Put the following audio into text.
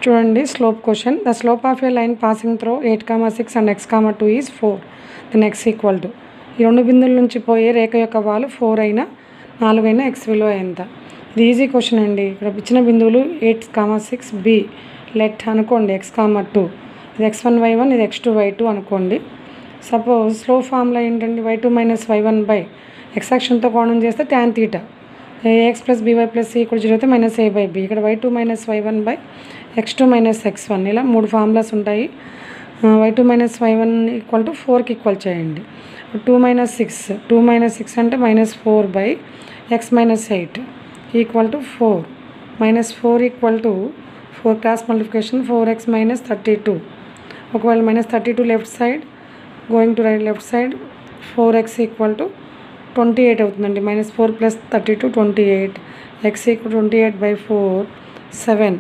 చూడండి slope question. The slope of a line passing through 8,6 and x,2 is 4. Then x equal to ఈ రెండు బిందువుల నుంచి పోయే రేఖ యొక్క వాలు 4 అయినా 4 అయినా x విలువ ఎంత? ఇది ఈజీ క్వశ్చన్ అండి. ఇక్కడ ఇచ్చిన బిందువులు 8,6 b లెట్ అనుకోండి x,2 ఇది x1 y1 ఇది x2 y2 అనుకోండి. సపోజ్ స్లో ఫార్ములా ఏంటండి y2 minus y1 by x అక్షంతో కోణం చేస్తే tan θ ax plus by plus c ఇక్కడ 0 అయితే మైనస్ a బై b. ఇక్కడ y2 minus y1 by x2 minus x1 ఇలా 3 ఫార్ములాస్ ఉంటాయి. y2 minus y1 equal to 4కి equal చేయండి. 2 మైనస్ 6 అంటే minus 4 by x minus 8 equal to 4 minus 4 equal to 4 cross multiplication 4x minus 32. ఒకవేళ minus 32 left side going to right left side 4x equal to 28 అవుతుందండి. Minus 4 plus 32 28 x equal 28 by 4 7